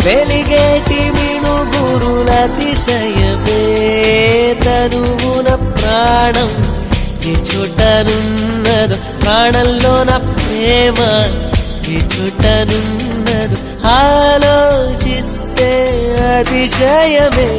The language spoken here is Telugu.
వెలిగేటి మిణుగురులతిశయమే తనువున ప్రాణం ఈ చోటనున్నదు ప్రాణంలోన ప్రేమ ఈ చోటనున్నదు ఆలోచిస్తే అతిశయమే